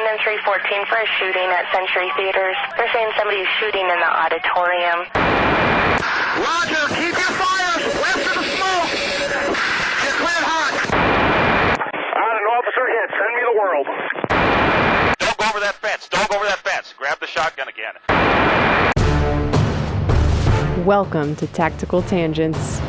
and 314 for a shooting at Century Theaters. They're saying somebody's shooting in the auditorium. Roger, keep your fires west of the smoke. You're cleared hot. An officer hit. Send me the world. Don't go over that fence. Don't go over that fence. Grab the shotgun again. Welcome to Tactical Tangents.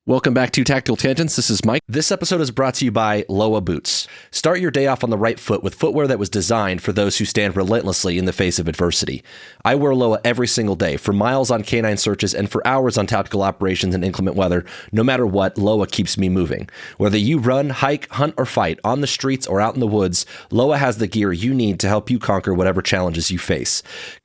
Welcome back to Tactical Tangents. This is Mike. This episode is brought to you by Loa Boots. Start your day off on the right foot with footwear that was designed for those who stand relentlessly in the face of adversity. I wear Loa every single day, for miles on canine searches and for hours on tactical operations in inclement weather. No matter what, Loa keeps me moving. Whether you run, hike, hunt, or fight, on the streets or out in the woods, Loa has the gear you need to help you conquer whatever challenges you face.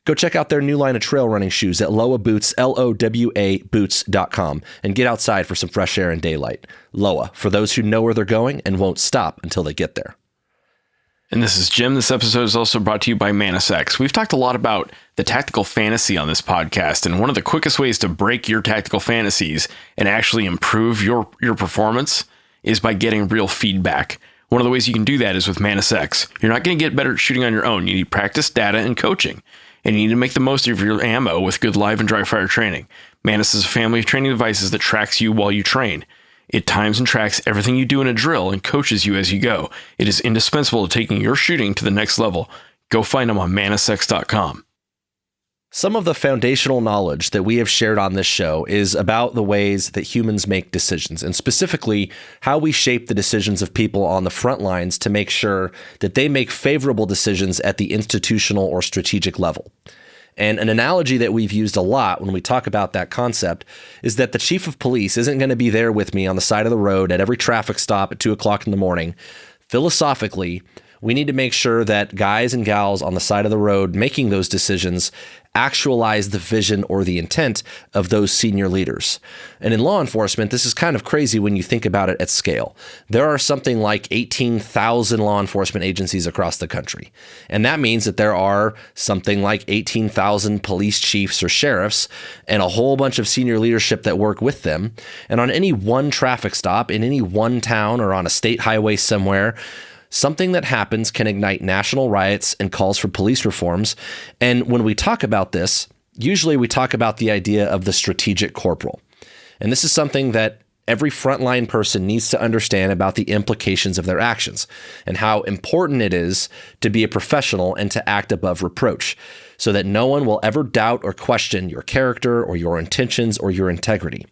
Go check out their new line of trail running shoes at Loa Boots, L-O-W-A Boots.com, and get outside for some fresh air and daylight. Loa, for those who know where they're going and won't stop until they get there. And this is Jim. This episode is also brought to you by ManusX. We've talked a lot about the tactical fantasy on this podcast, and one of the quickest ways to break your tactical fantasies and actually improve your performance is by getting real feedback. One of the ways you can do that is with ManusX. You're not going to get better at shooting on your own. You need practice, data, and coaching. And you need to make the most of your ammo with good live and dry fire training. Manus is a family of training devices that tracks you while you train. It times and tracks everything you do in a drill and coaches you as you go. It is indispensable to taking your shooting to the next level. Go find them on manusx.com. Some of the foundational knowledge that we have shared on this show is about the ways that humans make decisions, and specifically how we shape the decisions of people on the front lines to make sure that they make favorable decisions at the institutional or strategic level. And an analogy that we've used a lot when we talk about that concept is that the chief of police isn't going to be there with me on the side of the road at every traffic stop at 2 o'clock in the morning. Philosophically, we need to make sure that guys and gals on the side of the road making those decisions actualize the vision or the intent of those senior leaders. And in law enforcement, this is kind of crazy when you think about it at scale. There are something like 18,000 law enforcement agencies across the country. And that means that there are something like 18,000 police chiefs or sheriffs and a whole bunch of senior leadership that work with them. And on any one traffic stop in any one town or on a state highway somewhere, something that happens can ignite national riots and calls for police reforms. And when we talk about this, usually we talk about the idea of the strategic corporal. And this is something that every frontline person needs to understand about the implications of their actions and how important it is to be a professional and to act above reproach so that no one will ever doubt or question your character or your intentions or your integrity.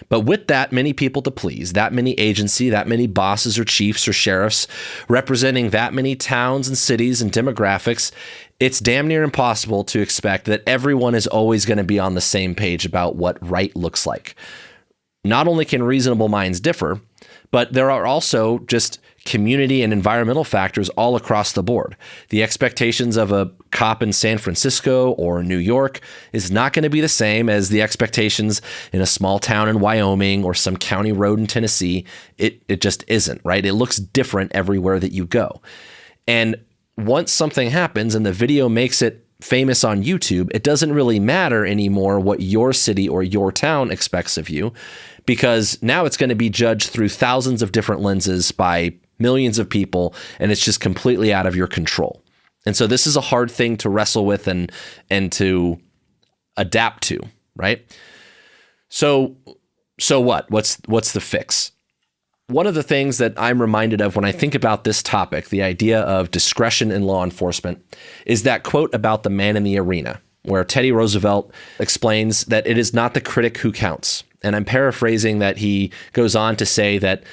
But with that many people to please, that many agency, that many bosses or chiefs or sheriffs representing that many towns and cities and demographics, it's damn near impossible to expect that everyone is always going to be on the same page about what right looks like. Not only can reasonable minds differ, but there are also just community and environmental factors all across the board. The expectations of a cop in San Francisco or New York is not going to be the same as the expectations in a small town in Wyoming or some county road in Tennessee. It just isn't, right? It looks different everywhere that you go. And once something happens and the video makes it famous on YouTube, it doesn't really matter anymore what your city or your town expects of you, because now it's going to be judged through thousands of different lenses by millions of people, and it's just completely out of your control. And so this is a hard thing to wrestle with and to adapt to, right? So what? What's the fix? One of the things that I'm reminded of when I think about this topic, the idea of discretion in law enforcement, is that quote about the man in the arena, where Teddy Roosevelt explains that it is not the critic who counts. And I'm paraphrasing that he goes on to say that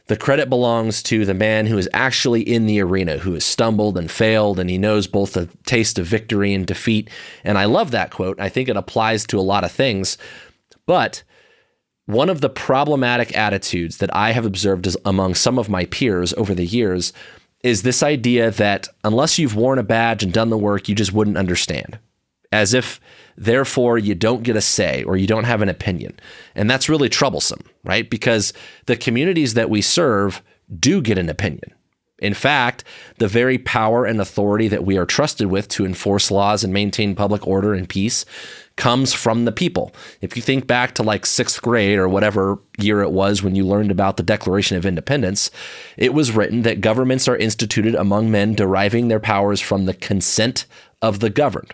the credit belongs to the man who is actually in the arena, who has stumbled and failed, and he knows both the taste of victory and defeat. And I love that quote. I think it applies to a lot of things. But one of the problematic attitudes that I have observed among some of my peers over the years is this idea that unless you've worn a badge and done the work, you just wouldn't understand. As if, therefore, you don't get a say or you don't have an opinion. And that's really troublesome, right? Because the communities that we serve do get an opinion. In fact, the very power and authority that we are trusted with to enforce laws and maintain public order and peace comes from the people. If you think back to like 6th grade or whatever year it was when you learned about the Declaration of Independence, it was written that governments are instituted among men deriving their powers from the consent of the governed,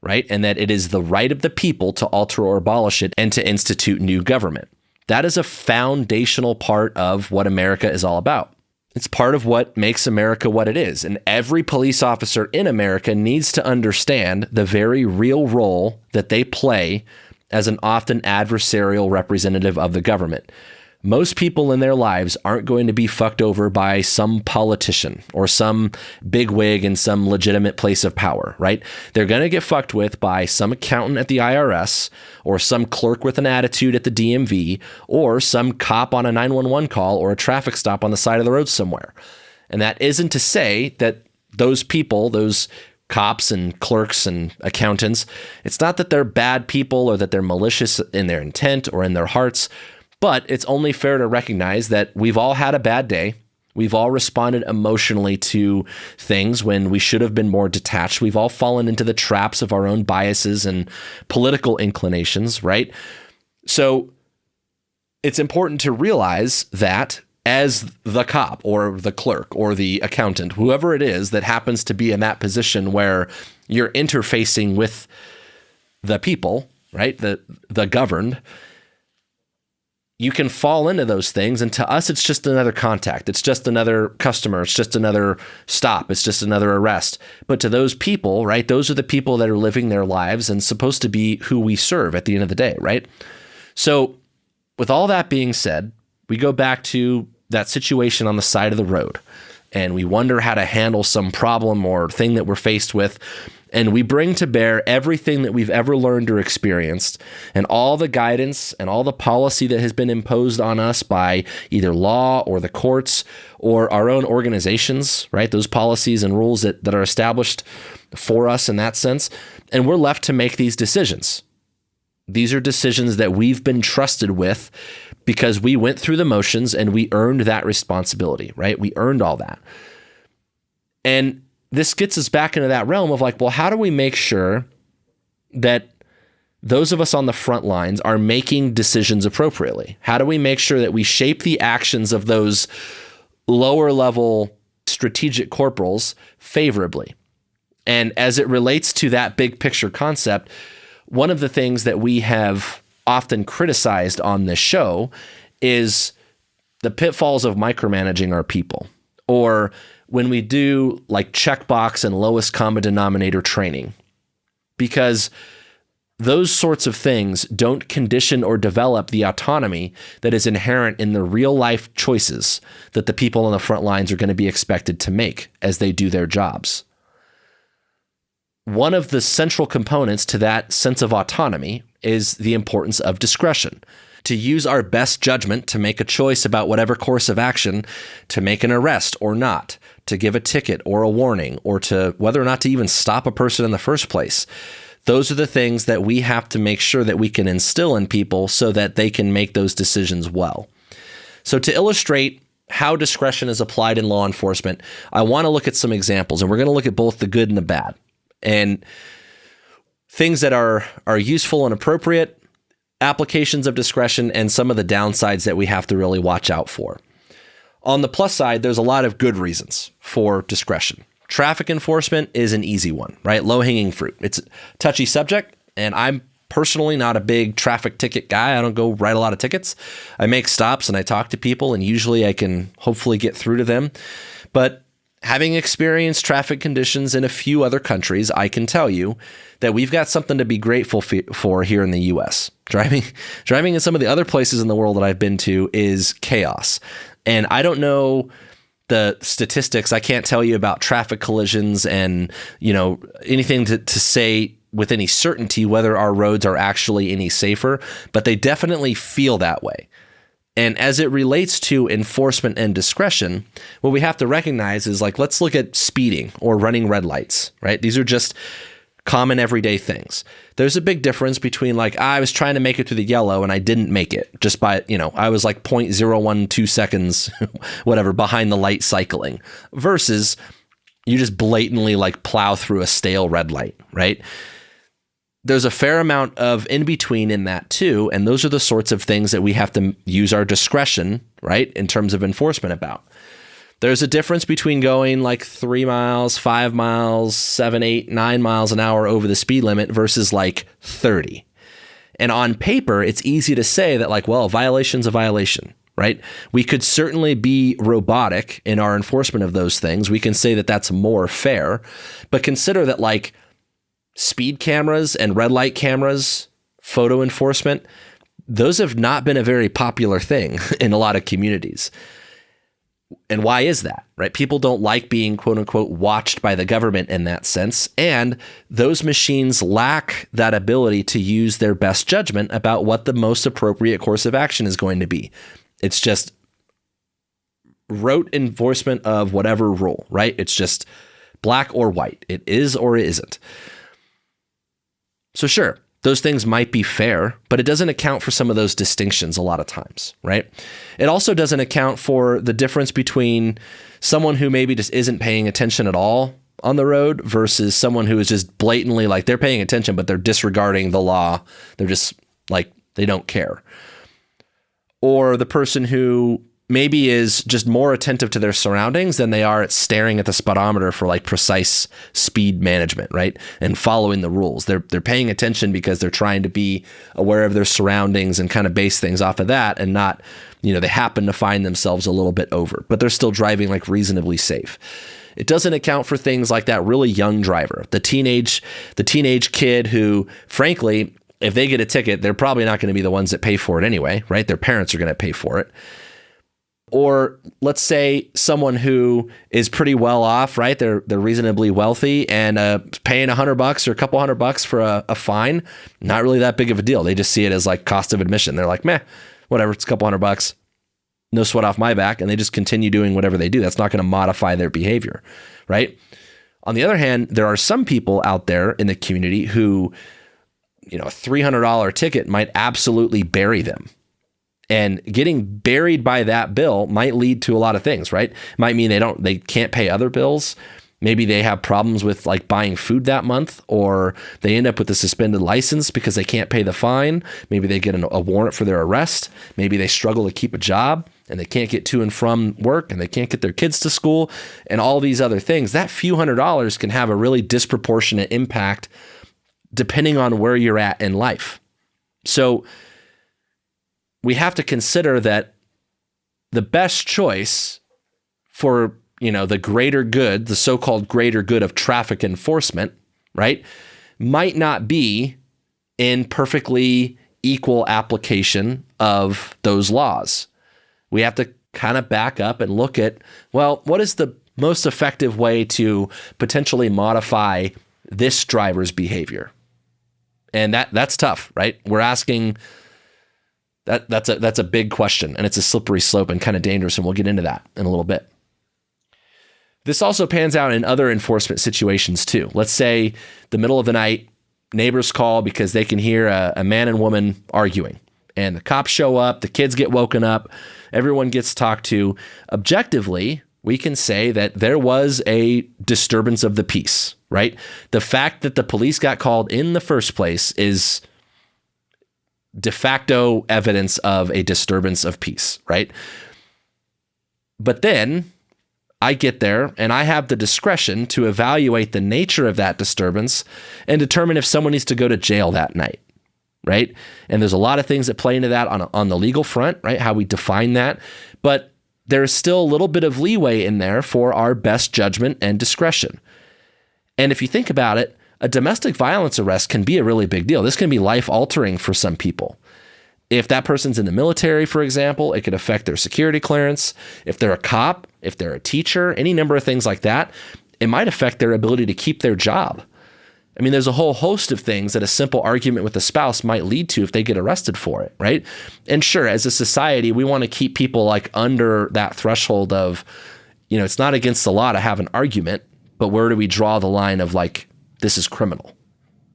right? And that it is the right of the people to alter or abolish it and to institute new government. That is a foundational part of what America is all about. It's part of what makes America what it is. And every police officer in America needs to understand the very real role that they play as an often adversarial representative of the government. Most people in their lives aren't going to be fucked over by some politician or some bigwig in some legitimate place of power, right? They're going to get fucked with by some accountant at the IRS or some clerk with an attitude at the DMV or some cop on a 911 call or a traffic stop on the side of the road somewhere. And that isn't to say that those people, those cops and clerks and accountants, it's not that they're bad people or that they're malicious in their intent or in their hearts. But it's only fair to recognize that we've all had a bad day. We've all responded emotionally to things when we should have been more detached. We've all fallen into the traps of our own biases and political inclinations, right? So it's important to realize that as the cop or the clerk or the accountant, whoever it is that happens to be in that position where you're interfacing with the people, right? The governed, you can fall into those things. And to us, it's just another contact. It's just another customer. It's just another stop. It's just another arrest. But to those people, right, those are the people that are living their lives and supposed to be who we serve at the end of the day, right? So with all that being said, we go back to that situation on the side of the road and we wonder how to handle some problem or thing that we're faced with. And we bring to bear everything that we've ever learned or experienced and all the guidance and all the policy that has been imposed on us by either law or the courts or our own organizations, right? Those policies and rules that are established for us in that sense. And we're left to make these decisions. These are decisions that we've been trusted with because we went through the motions and we earned that responsibility, right? We earned all that. And this gets us back into that realm of like, well, how do we make sure that those of us on the front lines are making decisions appropriately? How do we make sure that we shape the actions of those lower level strategic corporals favorably? And as it relates to that big picture concept, one of the things that we have often criticized on this show is the pitfalls of micromanaging our people, or when we do like checkbox and lowest common denominator training, because those sorts of things don't condition or develop the autonomy that is inherent in the real life choices that the people on the front lines are going to be expected to make as they do their jobs. One of the central components to that sense of autonomy is the importance of discretion. To use our best judgment to make a choice about whatever course of action, to make an arrest or not, to give a ticket or a warning, or to whether or not to even stop a person in the first place. Those are the things that we have to make sure that we can instill in people so that they can make those decisions well. So to illustrate how discretion is applied in law enforcement, I want to look at some examples, and we're going to look at both the good and the bad, and things that are useful and appropriate, applications of discretion, and some of the downsides that we have to really watch out for. On the plus side, there's a lot of good reasons for discretion. Traffic enforcement is an easy one, right? Low-hanging fruit. It's a touchy subject, and I'm personally not a big traffic ticket guy. I don't go write a lot of tickets. I make stops and I talk to people, and usually I can hopefully get through to them. But having experienced traffic conditions in a few other countries, I can tell you that we've got something to be grateful for here in the U.S. Driving in some of the other places in the world that I've been to is chaos. And I don't know the statistics. I can't tell you about traffic collisions and, anything to say with any certainty whether our roads are actually any safer, but they definitely feel that way. And as it relates to enforcement and discretion, what we have to recognize is like, let's look at speeding or running red lights, right? These are just common everyday things. There's a big difference between like, I was trying to make it through the yellow and I didn't make it just by, I was like 0.012 seconds, whatever, behind the light cycling versus you just blatantly like plow through a stale red light, right? there's a fair amount of in between in that too. And those are the sorts of things that we have to use our discretion, right, in terms of enforcement about. There's a difference between going like 3 miles, 5 miles, 7, 8, 9 miles an hour over the speed limit versus like 30. And on paper, it's easy to say that like, well, a violation's a violation, right? We could certainly be robotic in our enforcement of those things. We can say that that's more fair, but consider that like speed cameras and red light cameras, photo enforcement, those have not been a very popular thing in a lot of communities. And why is that, right? People don't like being, quote unquote, watched by the government in that sense. And those machines lack that ability to use their best judgment about what the most appropriate course of action is going to be. It's just rote enforcement of whatever rule, right? It's just black or white. It is or it isn't. So sure, those things might be fair, but it doesn't account for some of those distinctions a lot of times, right? It also doesn't account for the difference between someone who maybe just isn't paying attention at all on the road versus someone who is just blatantly like they're paying attention, but they're disregarding the law. They're just like, they don't care. Or the person who maybe is just more attentive to their surroundings than they are at staring at the speedometer for like precise speed management, right? And following the rules. They're paying attention because they're trying to be aware of their surroundings and kind of base things off of that, and not, they happen to find themselves a little bit over, but they're still driving like reasonably safe. It doesn't account for things like that really young driver, the teenage kid who, frankly, if they get a ticket, they're probably not going to be the ones that pay for it anyway, right? Their parents are going to pay for it. Or let's say someone who is pretty well off, right? They're reasonably wealthy and paying $100 or a couple $100 for a fine, not really that big of a deal. They just see it as like cost of admission. They're like, meh, whatever, it's a couple $100, no sweat off my back, and they just continue doing whatever they do. That's not going to modify their behavior, right? On the other hand, there are some people out there in the community who, a $300 ticket might absolutely bury them. And getting buried by that bill might lead to a lot of things, right? Might mean they can't pay other bills. Maybe they have problems with like buying food that month, or they end up with a suspended license because they can't pay the fine. Maybe they get a warrant for their arrest. Maybe they struggle to keep a job and they can't get to and from work, and they can't get their kids to school, and all these other things. That few $100s can have a really disproportionate impact depending on where you're at in life. So we have to consider that the best choice for, the greater good, the so-called greater good of traffic enforcement, right, might not be in perfectly equal application of those laws. We have to kind of back up and look at, well, what is the most effective way to potentially modify this driver's behavior? And that's tough, right? We're asking... That's a big question, and it's a slippery slope and kind of dangerous, and we'll get into that in a little bit. This also pans out in other enforcement situations too. Let's say the middle of the night, neighbors call because they can hear a man and woman arguing, and the cops show up, the kids get woken up, everyone gets talked to. Objectively, we can say that there was a disturbance of the peace, right? The fact that the police got called in the first place is de facto evidence of a disturbance of peace, right? But then I get there and I have the discretion to evaluate the nature of that disturbance and determine if someone needs to go to jail that night, right? And there's a lot of things that play into that on the legal front, right? How we define that. But there's still a little bit of leeway in there for our best judgment and discretion. And if you think about it, a domestic violence arrest can be a really big deal. This can be life-altering for some people. If that person's in the military, for example, it could affect their security clearance. If they're a cop, if they're a teacher, any number of things like that, it might affect their ability to keep their job. I mean, there's a whole host of things that a simple argument with a spouse might lead to if they get arrested for it, right? And sure, as a society, we want to keep people like under that threshold of, it's not against the law to have an argument, but where do we draw the line of like, this is criminal?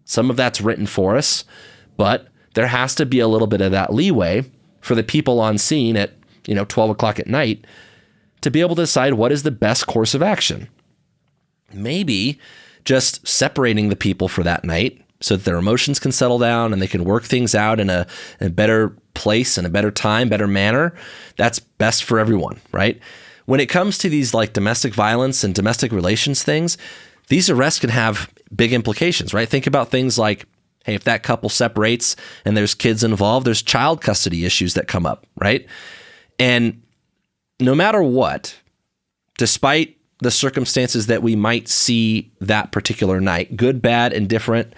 Some of that's written for us, but there has to be a little bit of that leeway for the people on scene at, 12 o'clock at night to be able to decide what is the best course of action. Maybe just separating the people for that night so that their emotions can settle down and they can work things out in a better place and a better time, better manner, that's best for everyone, right? When it comes to these like domestic violence and domestic relations things, these arrests can have big implications, right? Think about things like, hey, if that couple separates and there's kids involved, there's child custody issues that come up, right? And no matter what, despite the circumstances that we might see that particular night, good, bad, indifferent,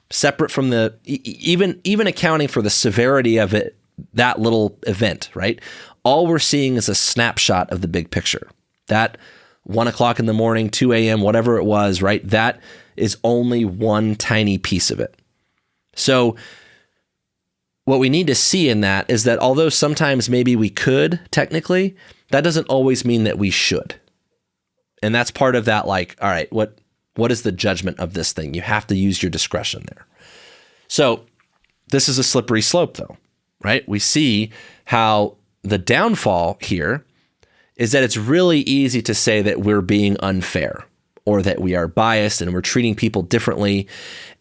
separate from the, even accounting for the severity of it, that little event, right? All we're seeing is a snapshot of the big picture. That 1 o'clock in the morning, 2 a.m., whatever it was, right? That is only one tiny piece of it. So what we need to see in that is that although sometimes maybe we could technically, that doesn't always mean that we should. And that's part of that, like, all right, what is the judgment of this thing? You have to use your discretion there. So this is a slippery slope though, right? We see how the downfall here is that it's really easy to say that we're being unfair or that we are biased and we're treating people differently.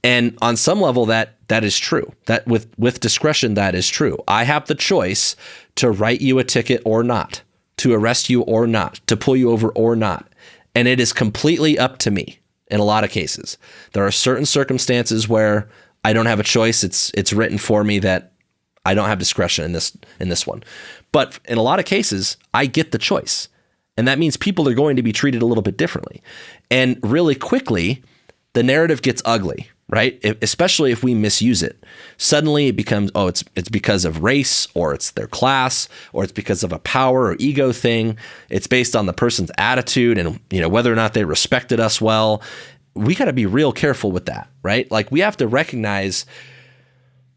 And on some level that is true. That with discretion, that is true. I have the choice to write you a ticket or not, to arrest you or not, to pull you over or not. And it is completely up to me in a lot of cases. There are certain circumstances where I don't have a choice. It's written for me that I don't have discretion in this one. But in a lot of cases, I get the choice. And that means people are going to be treated a little bit differently. And really quickly, the narrative gets ugly, right? Especially if we misuse it. Suddenly it becomes, oh, it's because of race, or it's their class, or it's because of a power or ego thing. It's based on the person's attitude and, whether or not they respected us well. We got to be real careful with that, right? Like we have to recognize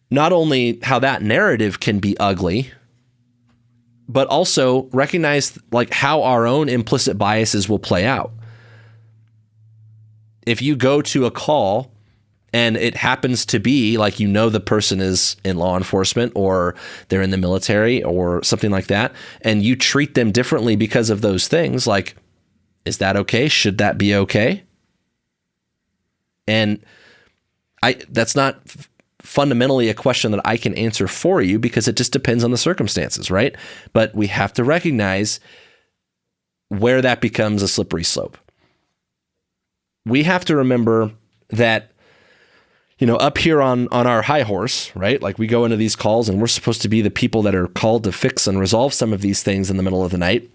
not only how that narrative can be ugly, but also recognize like how our own implicit biases will play out. If you go to a call and it happens to be like, the person is in law enforcement or they're in the military or something like that, and you treat them differently because of those things, like, is that okay? Should that be okay? And that's not fundamentally a question that I can answer for you because it just depends on the circumstances, right? But we have to recognize where that becomes a slippery slope. We have to remember that, up here on our high horse, right? Like we go into these calls and we're supposed to be the people that are called to fix and resolve some of these things in the middle of the night,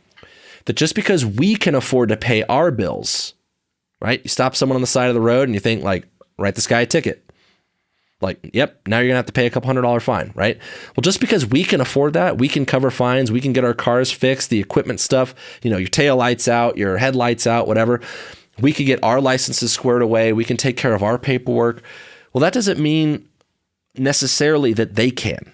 that just because we can afford to pay our bills, right? You stop someone on the side of the road and you think like, write this guy a ticket. Like, yep, now you're gonna have to pay a couple $100 fine, right? Well, just because we can afford that, we can cover fines, we can get our cars fixed, the equipment stuff, your tail lights out, your headlights out, whatever. We could get our licenses squared away. We can take care of our paperwork. Well, that doesn't mean necessarily that they can.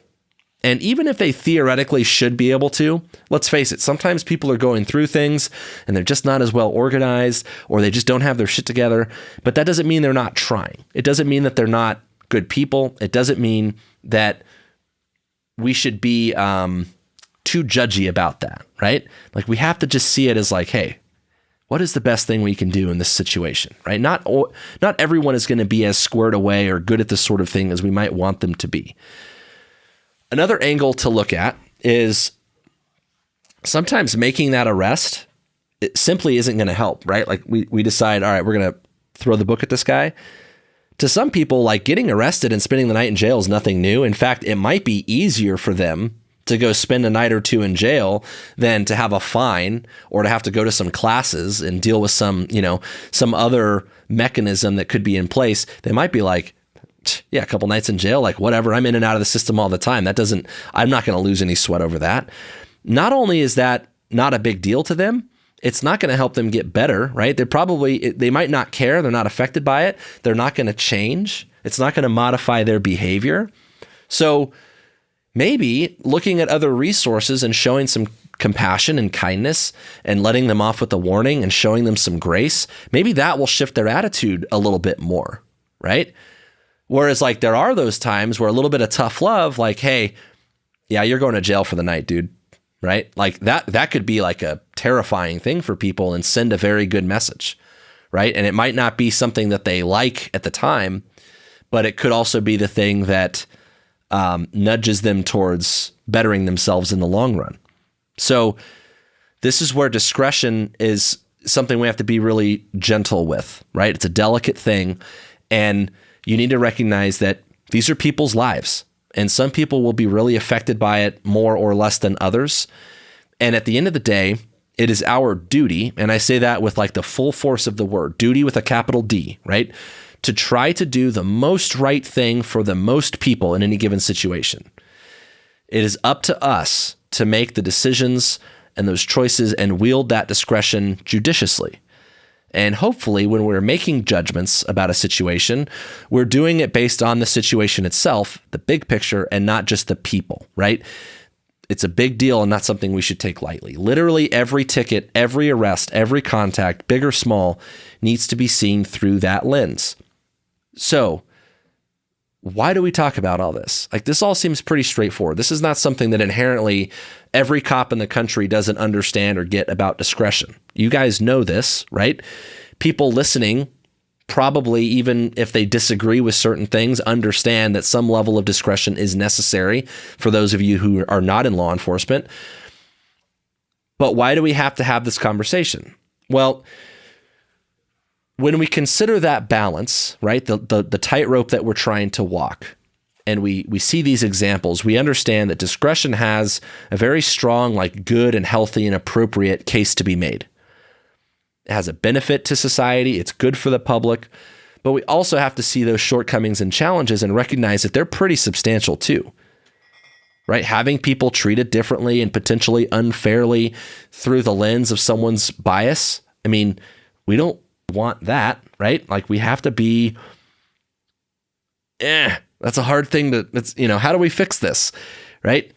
And even if they theoretically should be able to, let's face it, sometimes people are going through things and they're just not as well organized or they just don't have their shit together. But that doesn't mean they're not trying. It doesn't mean that they're not good people. It doesn't mean that we should be too judgy about that, right? Like we have to just see it as like, hey, what is the best thing we can do in this situation, right? Not everyone is going to be as squared away or good at this sort of thing as we might want them to be. Another angle to look at is sometimes making that arrest, it simply isn't going to help, right? Like we decide, all right, we're going to throw the book at this guy. To some people, like getting arrested and spending the night in jail is nothing new. In fact, it might be easier for them to go spend a night or two in jail than to have a fine or to have to go to some classes and deal with some other mechanism that could be in place. They might be like, yeah, a couple nights in jail, like whatever, I'm in and out of the system all the time. I'm not going to lose any sweat over that. Not only is that not a big deal to them, it's not going to help them get better, right? They might not care. They're not affected by it. They're not going to change. It's not going to modify their behavior. So maybe looking at other resources and showing some compassion and kindness and letting them off with a warning and showing them some grace, maybe that will shift their attitude a little bit more, right? Whereas like there are those times where a little bit of tough love, like, hey, yeah, you're going to jail for the night, dude, right? Like that could be like a terrifying thing for people and send a very good message, right? And it might not be something that they like at the time, but it could also be the thing that nudges them towards bettering themselves in the long run. So this is where discretion is something we have to be really gentle with, right? It's a delicate thing, and you need to recognize that these are people's lives, and some people will be really affected by it more or less than others. And at the end of the day, it is our duty, and I say that with like the full force of the word, duty with a capital D, right? To try to do the most right thing for the most people in any given situation. It is up to us to make the decisions and those choices and wield that discretion judiciously. And hopefully when we're making judgments about a situation, we're doing it based on the situation itself, the big picture, and not just the people, right? It's a big deal and not something we should take lightly. Literally every ticket, every arrest, every contact, big or small, needs to be seen through that lens. So why do we talk about all this? Like, this all seems pretty straightforward. This is not something that inherently every cop in the country doesn't understand or get about discretion. You guys know this, right? People listening, probably even if they disagree with certain things, understand that some level of discretion is necessary for those of you who are not in law enforcement. But why do we have to have this conversation? Well, when we consider that balance, right, the tightrope that we're trying to walk, and we see these examples, we understand that discretion has a very strong, like, good and healthy and appropriate case to be made. It has a benefit to society. It's good for the public. But we also have to see those shortcomings and challenges and recognize that they're pretty substantial too, right? Having people treated differently and potentially unfairly through the lens of someone's bias. I mean, we don't want that, right? Like, we have to be, that's a hard thing how do we fix this, right?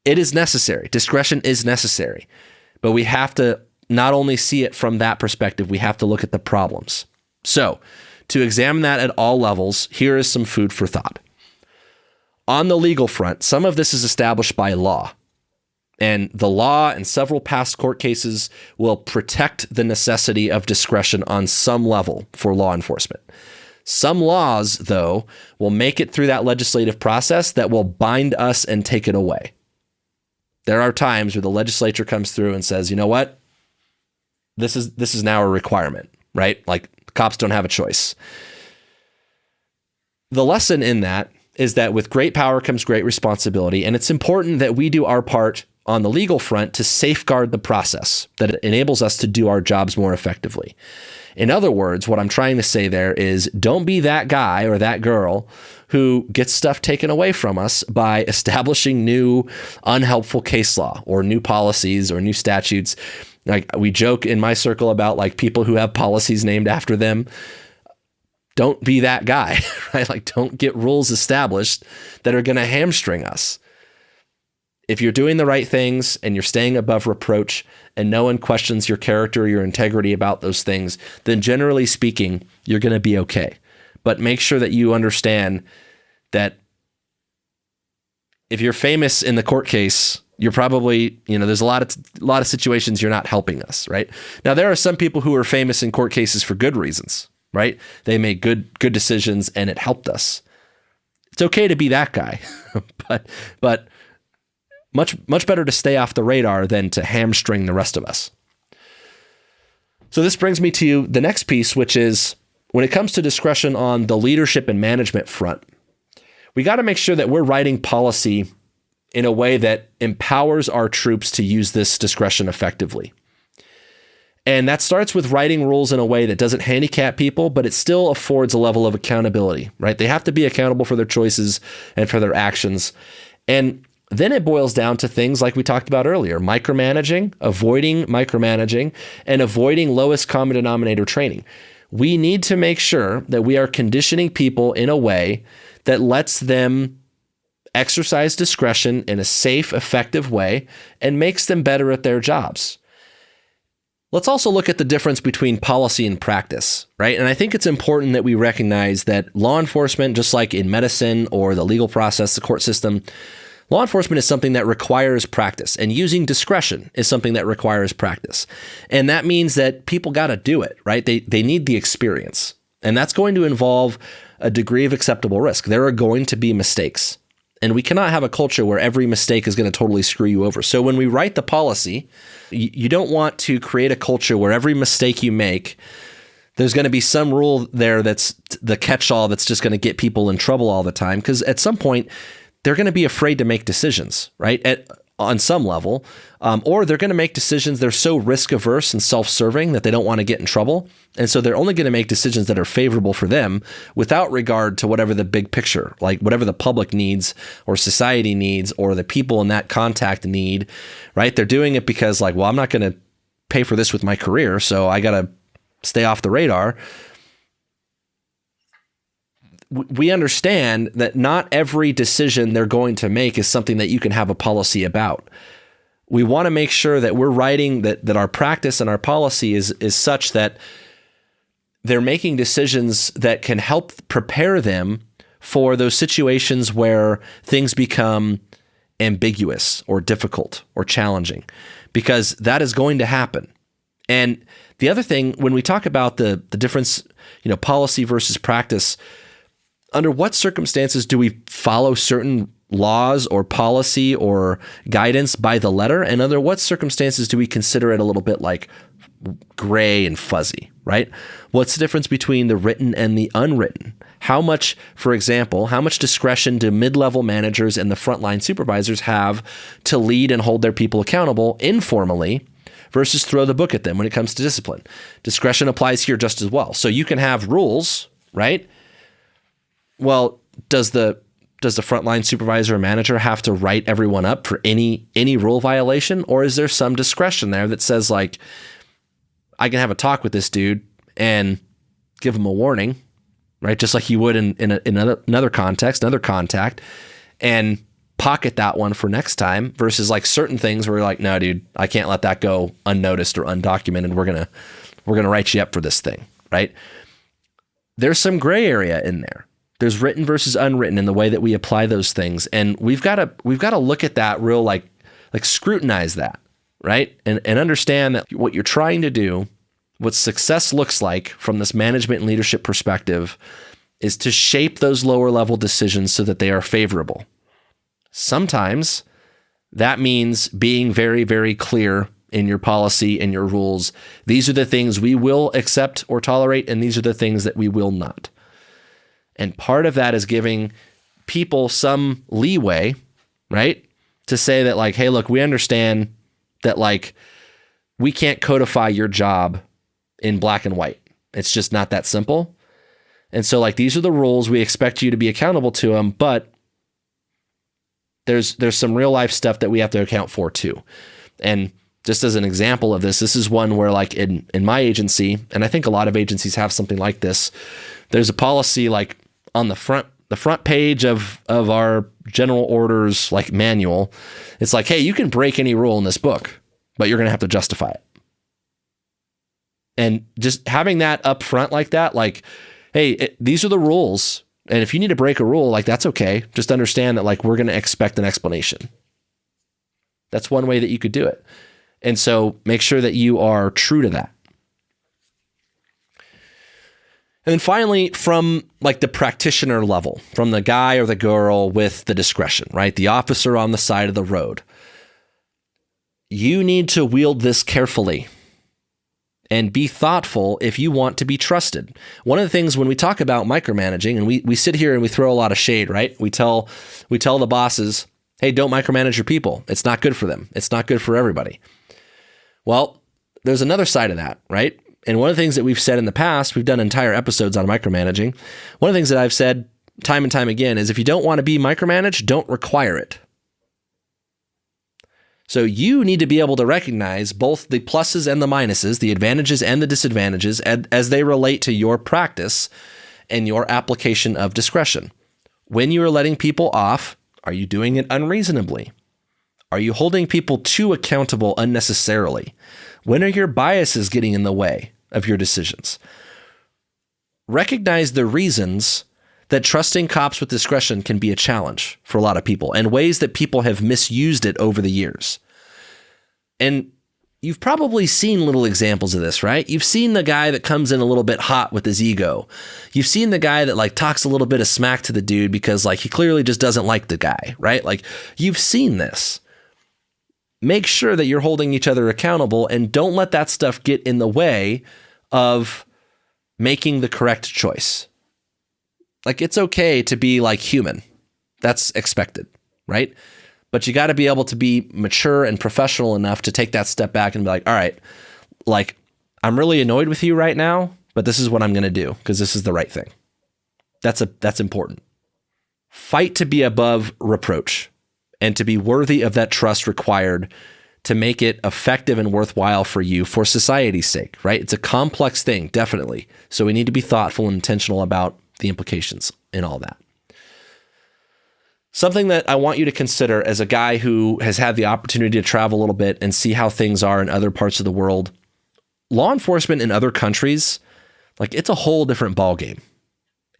It is necessary. Discretion is necessary, but we have to not only see it from that perspective, we have to look at the problems. So to examine that at all levels, here is some food for thought. On the legal front, some of this is established by law. And the law and several past court cases will protect the necessity of discretion on some level for law enforcement. Some laws, though, will make it through that legislative process that will bind us and take it away. There are times where the legislature comes through and says, you know what? This is now a requirement, right? Like, cops don't have a choice. The lesson in that is that with great power comes great responsibility, and it's important that we do our part on the legal front to safeguard the process that enables us to do our jobs more effectively. In other words, what I'm trying to say there is, don't be that guy or that girl who gets stuff taken away from us by establishing new unhelpful case law or new policies or new statutes. Like, we joke in my circle about, like, people who have policies named after them. Don't be that guy, right? Like, don't get rules established that are going to hamstring us. If you're doing the right things and you're staying above reproach and no one questions your character or your integrity about those things, then generally speaking, you're going to be okay. But make sure that you understand that if you're famous in the court case, you're probably, there's a lot of situations you're not helping us, right? Now, there are some people who are famous in court cases for good reasons, right? They made good decisions and it helped us. It's okay to be that guy, but much better to stay off the radar than to hamstring the rest of us. So this brings me to the next piece, which is when it comes to discretion on the leadership and management front, we got to make sure that we're writing policy in a way that empowers our troops to use this discretion effectively. And that starts with writing rules in a way that doesn't handicap people, but it still affords a level of accountability, right? They have to be accountable for their choices and for their actions. And then it boils down to things like we talked about earlier, avoiding micromanaging, and avoiding lowest common denominator training. We need to make sure that we are conditioning people in a way that lets them exercise discretion in a safe, effective way and makes them better at their jobs. Let's also look at the difference between policy and practice, right? And I think it's important that we recognize that law enforcement, just like in medicine or the legal process, the court system, law enforcement is something that requires practice, and using discretion is something that requires practice. And that means that people got to do it, right? They need the experience. And that's going to involve a degree of acceptable risk. There are going to be mistakes. And we cannot have a culture where every mistake is going to totally screw you over. So when we write the policy, you don't want to create a culture where every mistake you make, there's going to be some rule there that's the catch-all that's just going to get people in trouble all the time. Because at some point, they're going to be afraid to make decisions, right? On some level, or they're going to make decisions. They're so risk averse and self-serving that they don't want to get in trouble. And so they're only going to make decisions that are favorable for them without regard to whatever the big picture, like whatever the public needs or society needs or the people in that contact need, right? They're doing it because like, well, I'm not going to pay for this with my career, so I got to stay off the radar. We understand that not every decision they're going to make is something that you can have a policy about. We want to make sure that we're writing that our practice and our policy is such that they're making decisions that can help prepare them for those situations where things become ambiguous or difficult or challenging, because that is going to happen. And the other thing, when we talk about the difference, policy versus practice, under what circumstances do we follow certain laws or policy or guidance by the letter? And under what circumstances do we consider it a little bit like gray and fuzzy, right? What's the difference between the written and the unwritten? How much, for example, how much discretion do mid-level managers and the frontline supervisors have to lead and hold their people accountable informally versus throw the book at them when it comes to discipline? Discretion applies here just as well. So you can have rules, right? Well, does the frontline supervisor or manager have to write everyone up for any rule violation? Or is there some discretion there that says like, I can have a talk with this dude and give him a warning, right? Just like you would in another context, another contact, and pocket that one for next time versus like certain things where you're like, no, dude, I can't let that go unnoticed or undocumented. We're going to write you up for this thing, right? There's some gray area in there. There's written versus unwritten in the way that we apply those things. And we've got to look at that real, like scrutinize that, right? And understand that what you're trying to do, what success looks like from this management and leadership perspective, is to shape those lower level decisions so that they are favorable. Sometimes that means being very, very clear in your policy and your rules. These are the things we will accept or tolerate, and these are the things that we will not. And part of that is giving people some leeway, right? To say that like, hey, look, we understand that like we can't codify your job in black and white. It's just not that simple. And so like, these are the rules. We expect you to be accountable to them, but there's some real life stuff that we have to account for too. And just as an example of this is one where like in my agency, and I think a lot of agencies have something like this, there's a policy like on the front page of our general orders like manual. It's like, hey, you can break any rule in this book, but you're going to have to justify it. And just having that up front like that, like, hey, these are the rules. And if you need to break a rule, like that's okay. Just understand that like we're going to expect an explanation. That's one way that you could do it. And so make sure that you are true to that. And then finally, from like the practitioner level, from the guy or the girl with the discretion, right? The officer on the side of the road. You need to wield this carefully and be thoughtful if you want to be trusted. One of the things when we talk about micromanaging, and we sit here and we throw a lot of shade, right? We tell the bosses, hey, don't micromanage your people. It's not good for them. It's not good for everybody. Well, there's another side of that, right? And one of the things that we've said in the past, we've done entire episodes on micromanaging. One of the things that I've said time and time again is if you don't want to be micromanaged, don't require it. So you need to be able to recognize both the pluses and the minuses, the advantages and the disadvantages as they relate to your practice and your application of discretion. When you are letting people off, are you doing it unreasonably? Are you holding people too accountable unnecessarily? When are your biases getting in the way of your decisions? Recognize the reasons that trusting cops with discretion can be a challenge for a lot of people and ways that people have misused it over the years. And you've probably seen little examples of this, right? You've seen the guy that comes in a little bit hot with his ego. You've seen the guy that like talks a little bit of smack to the dude because like he clearly just doesn't like the guy, right? Like you've seen this. Make sure that you're holding each other accountable and don't let that stuff get in the way of making the correct choice. Like it's okay to be like human. That's expected, right? But you got to be able to be mature and professional enough to take that step back and be like, all right, like I'm really annoyed with you right now, but this is what I'm going to do because this is the right thing. That's important. Fight to be above reproach and to be worthy of that trust required to make it effective and worthwhile for you for society's sake, right? It's a complex thing, definitely. So we need to be thoughtful and intentional about the implications in all that. Something that I want you to consider as a guy who has had the opportunity to travel a little bit and see how things are in other parts of the world, law enforcement in other countries, like it's a whole different ballgame.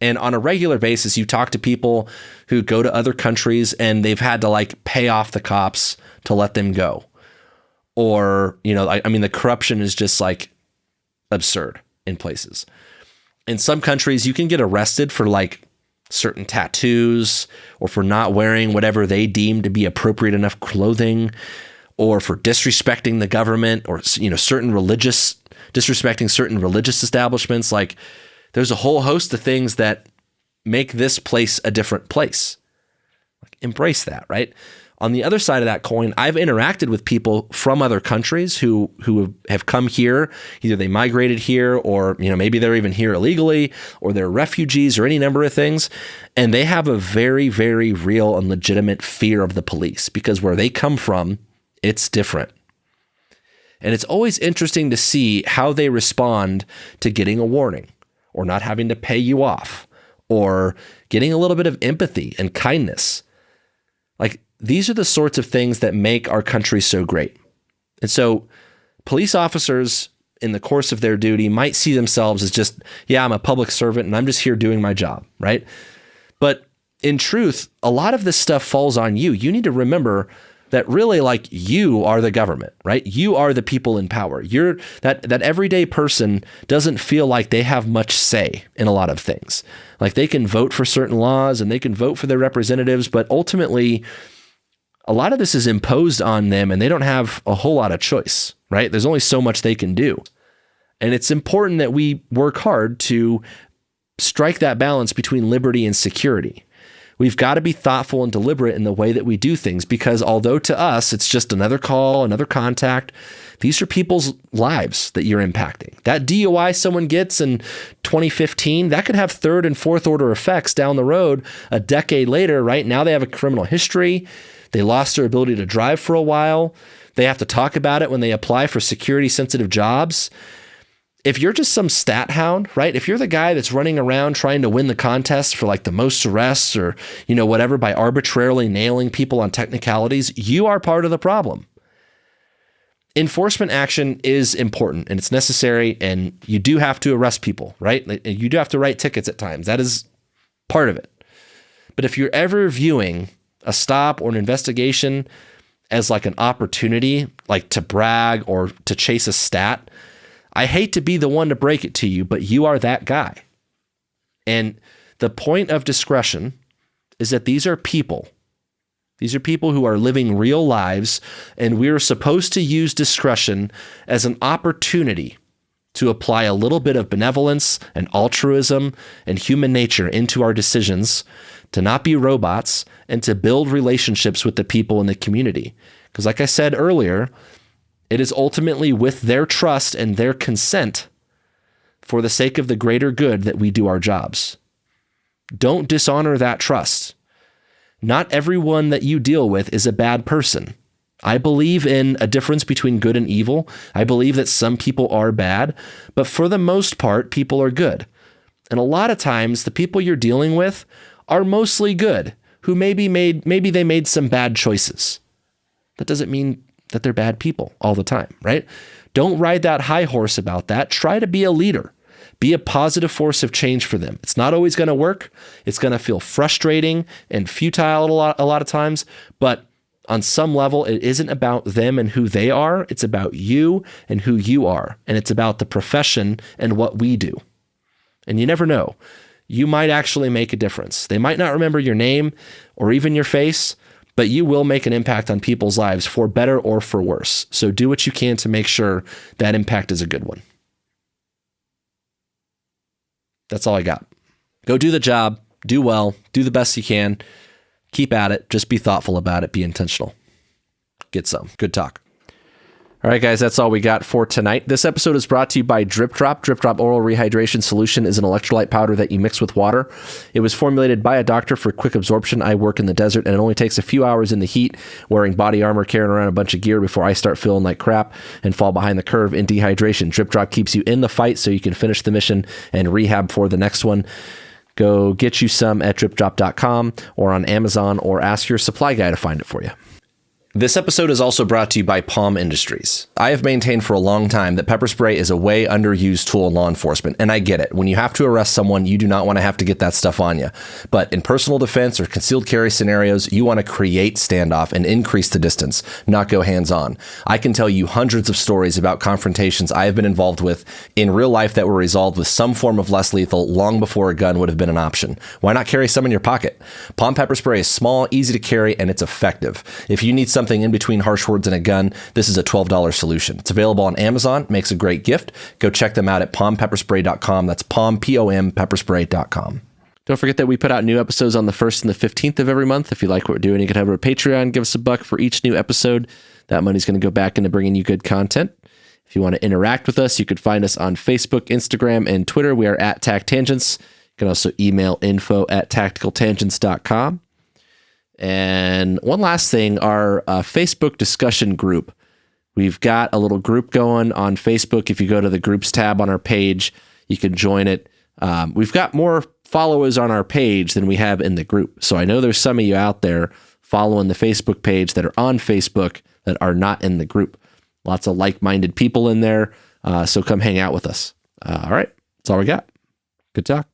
And on a regular basis, you talk to people who go to other countries and they've had to like pay off the cops to let them go. Or, you know, I mean, the corruption is just like absurd in places. In some countries, you can get arrested for like certain tattoos or for not wearing whatever they deem to be appropriate enough clothing or for disrespecting the government or, you know, disrespecting certain religious establishments. Like there's a whole host of things that make this place a different place. Like, embrace that, right? On the other side of that coin, I've interacted with people from other countries who have come here. Either they migrated here or, you know, maybe they're even here illegally or they're refugees or any number of things. And they have a very, very real and legitimate fear of the police because where they come from, it's different. And it's always interesting to see how they respond to getting a warning or not having to pay you off or getting a little bit of empathy and kindness. Like, these are the sorts of things that make our country so great. And so police officers in the course of their duty might see themselves as just, yeah, I'm a public servant and I'm just here doing my job, right? But in truth, a lot of this stuff falls on you. You need to remember that really, like, you are the government, right? You are the people in power. You're that everyday person doesn't feel like they have much say in a lot of things. Like, they can vote for certain laws and they can vote for their representatives, but ultimately a lot of this is imposed on them and they don't have a whole lot of choice, right? There's only so much they can do. And it's important that we work hard to strike that balance between liberty and security. We've got to be thoughtful and deliberate in the way that we do things because although to us it's just another call, another contact, these are people's lives that you're impacting. That DUI someone gets in 2015, that could have third and fourth order effects down the road a decade later, right? Now they have a criminal history. They lost their ability to drive for a while. They have to talk about it when they apply for security sensitive jobs. If you're just some stat hound, right? If you're the guy that's running around trying to win the contest for like the most arrests or, you know, whatever by arbitrarily nailing people on technicalities, you are part of the problem. Enforcement action is important and it's necessary and you do have to arrest people, right? You do have to write tickets at times. That is part of it. But if you're ever viewing a stop or an investigation as like an opportunity, like to brag or to chase a stat, I hate to be the one to break it to you, but you are that guy. And the point of discretion is that these are people. These are people who are living real lives, and we're supposed to use discretion as an opportunity to apply a little bit of benevolence and altruism and human nature into our decisions, to not be robots, and to build relationships with the people in the community. Because like I said earlier, it is ultimately with their trust and their consent for the sake of the greater good that we do our jobs. Don't dishonor that trust. Not everyone that you deal with is a bad person. I believe in a difference between good and evil. I believe that some people are bad, but for the most part, people are good. And a lot of times, the people you're dealing with are mostly good, who maybe they made some bad choices. That doesn't mean that they're bad people all the time, right? Don't ride that high horse about that. Try to be a leader. Be a positive force of change for them. It's not always going to work. It's going to feel frustrating and futile a lot of times, but On some level, it isn't about them and who they are. It's about you and who you are. And it's about the profession and what we do. And you never know. You might actually make a difference. They might not remember your name or even your face, but you will make an impact on people's lives for better or for worse. So do what you can to make sure that impact is a good one. That's all I got. Go do the job, do well, do the best you can, keep at it, just be thoughtful about it, be intentional. Get some. Good talk. All right, guys, that's all we got for tonight. This episode is brought to you by Drip Drop. Drip Drop Oral Rehydration Solution is an electrolyte powder that you mix with water. It was formulated by a doctor for quick absorption. I work in the desert, and it only takes a few hours in the heat, wearing body armor, carrying around a bunch of gear before I start feeling like crap and fall behind the curve in dehydration. Drip Drop keeps you in the fight so you can finish the mission and rehab for the next one. Go get you some at dripdrop.com or on Amazon, or ask your supply guy to find it for you. This episode is also brought to you by Palm Industries. I have maintained for a long time that pepper spray is a way underused tool in law enforcement, and I get it. When you have to arrest someone, you do not want to have to get that stuff on you. But in personal defense or concealed carry scenarios, you want to create standoff and increase the distance, not go hands-on. I can tell you hundreds of stories about confrontations I have been involved with in real life that were resolved with some form of less lethal long before a gun would have been an option. Why not carry some in your pocket? Palm pepper spray is small, easy to carry, and it's effective. If you need something in between harsh words and a gun, this is a $12 solution. It's available on Amazon, makes a great gift. Go check them out at palmpepperspray.com. That's palm, P-O-M, pepperspray.com. Don't forget that we put out new episodes on the 1st and the 15th of every month. If you like what we're doing, you can head over to Patreon, give us $1 for each new episode. That money's going to go back into bringing you good content. If you want to interact with us, you could find us on Facebook, Instagram, and Twitter. We are at TacTangents. You can also email info@tacticaltangents.com. And one last thing, our Facebook discussion group. We've got a little group going on Facebook. If you go to the groups tab on our page, you can join it. We've got more followers on our page than we have in the group. So I know there's some of you out there following the Facebook page that are on Facebook that are not in the group. Lots of like-minded people in there. So come hang out with us. All right. That's all we got. Good talk.